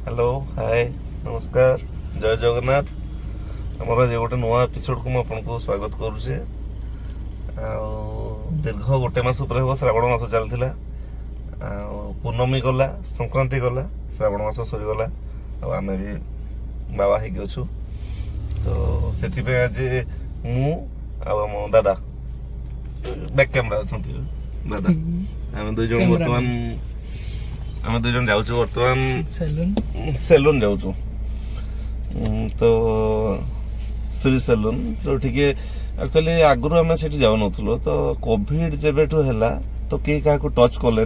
Hello hi नमस्कार जय जगन्नाथ आमर आज गोटे नुआ एपिसोड को आपको स्वागत करुचे दीर्घ गोटे मास हम श्रावण मास चलता पूर्णमी गला संक्रांति गला श्रावण मास सरीगला आम भी बाबा हो तो से आज मु दादा बैक कैमरा अच्छा दादा आम दुई जन बर्तमान आम दुई जन जाऊँ बर्तमान सेलून जाऊँ तो श्री सेलून जो ठीक एक्चुअली आगुरी आम से जाऊन तो कोविड जब है तो किए क्या टच कले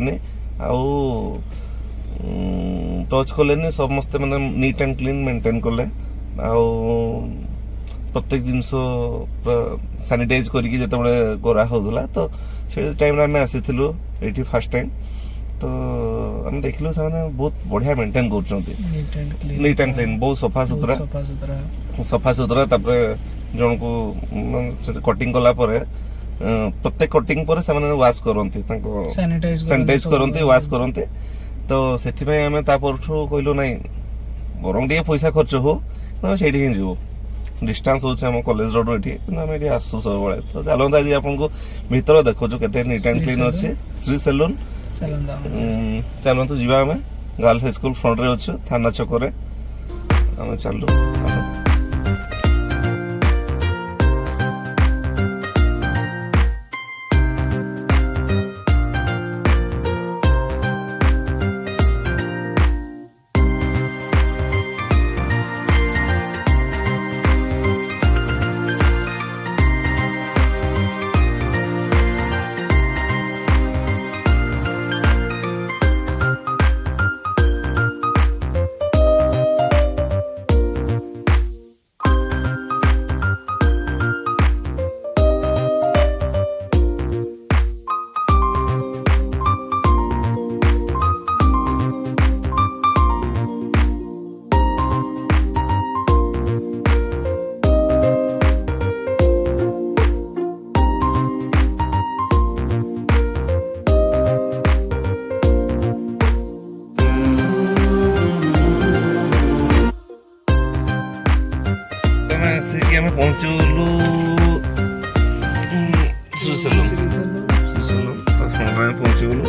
टच कले समस्ते मैंने नीट एंड क्लीन मेंटेन कले प्रत्येक जिनस सानिटाइज करके करा होता तो से टाइम आम आसी ये फर्स्ट टाइम तो आम देखिलु से बहुत बढ़िया मेंटेन कर नीट एंड क्लीन बहुत सफा सुतरा जन को कटिंग कला प्रत्येक कटिंग पर से वाश करती सैनिटाइज करती वाश करती तो से कहलु ना बरम टे पैसा खर्च हो से जीव डिस्टेंस होम कॉलेज रोड ये आम ये आसू सब बड़े तो चलता आज आपको भीतर देखो के नीट एंड क्लीन अच्छे श्री सेलून चलतु जी आम गर्ल्स हाई स्कूल फ्रंट रे अच्छे थाना छक आम चलू पहुंचलु श्री सेलून पहुंचगलु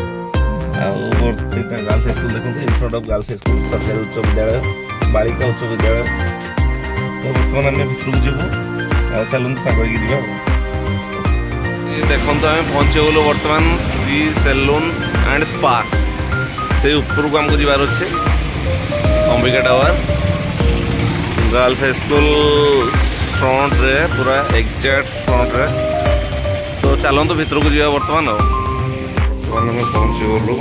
गर्ल्स हाई स्कूल देखते in front of girls high school सरकारी उच्च विद्यालय बालिका उच्च विद्यालय तो बर्तमान आम भितर को जीव चलते सांग देखो आम पहुंचगलु बर्तमान श्री सेलून एंड स्पा से ऊपर को आमको जीवार अच्छे Ambika tower girls high school front रे पूरा एग्जैक्ट फ्रंट रे तो चलते भीतर को जा बर्तमान आम पहुँची गलु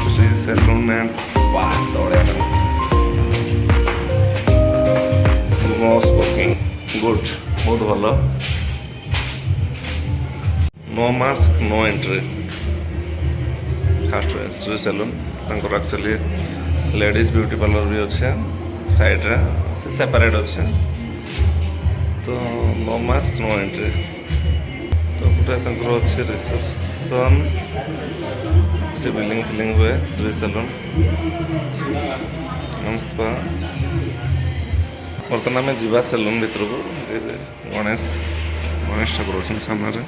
Shri salon and spa good बहुत भल no mask no entry fast Shri salon actually ladies beauty parlour भी अच्छे साइड रे से सेपरेट अच्छे तो नो मास्क नो एंट्री तो गोटे अच्छे रिसेप्शन बिल्डिंग फिलिंग हुए श्री सेलून स्पा बर्तमान आम जीवा सेलून भीतर को गणेश ठाकुर अच्छे सामने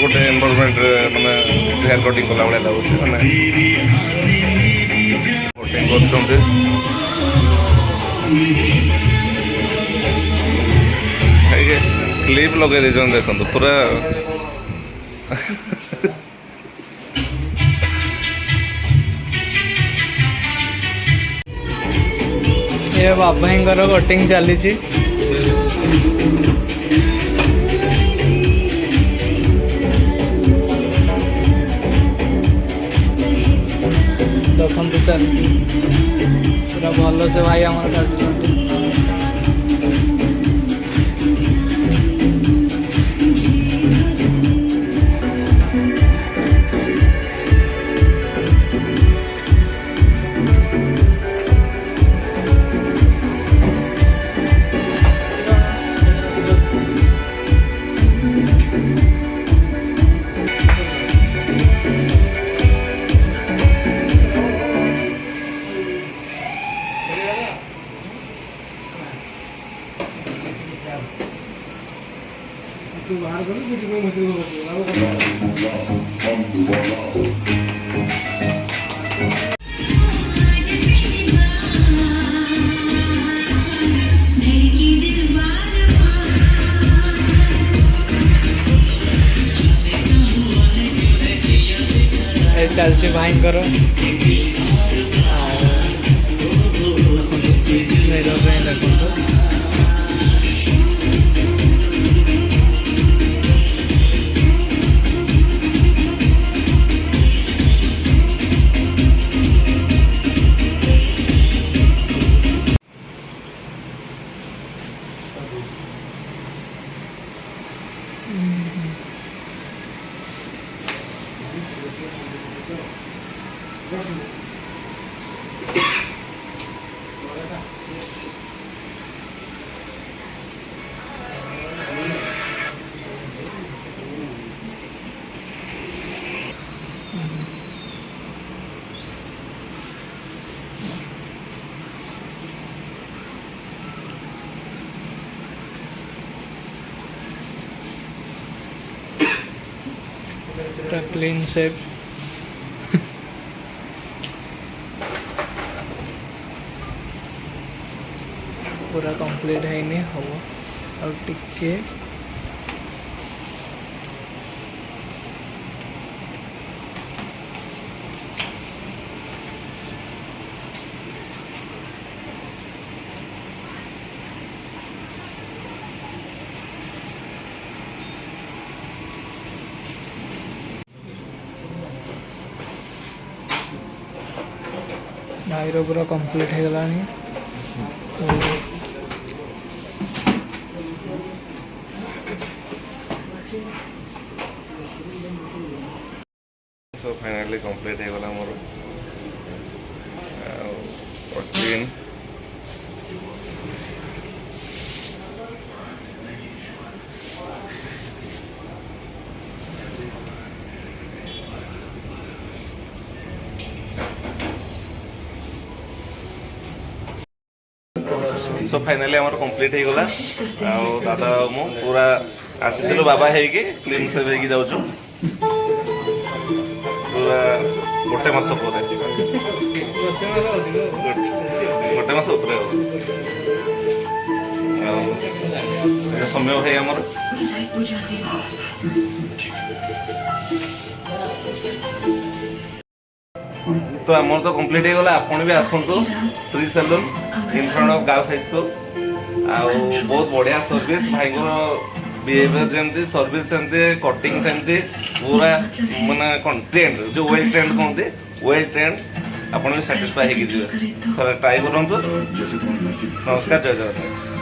गोटे एनवायरनमेंट माने हेयर कटिंग कला भाई लगुच मैंने कटिंग कर क्लिप लगे देखो पूरा ये बाबाईंकर कटिंग चली देखु चलती पूरा भल से भाई आम काटुंट चलती भाईंकर देखो क्लीन शेप पूरा कंप्लीट है नहीं हम और टिके भाईर पूरा कंप्लीट हो गलानी सो फाइनली कंप्लीट हो गला मोर क्लीन सो फाइनली आमर कंप्लीट हो गला दादा मु पूरा आसी बाबा है क्लीन सेव हो जाऊँ पूरा गोटे मास गोटे मास समय है आमर तो आमर तो कंप्लीट हो गला आपण भी आसतु Shri salon in front of girls high school बहुत बढ़िया सर्विस भाई बिहेवियर जमती सर्विस सेमती कटिंग सेमती पूरा माने कौन ट्रेंड जो वेल ट्रेंड कहते वेल ट्रेंड आपन भी सैटिस्फाई हो ट्राई करूँ नमस्कार जय जगन्नाथ।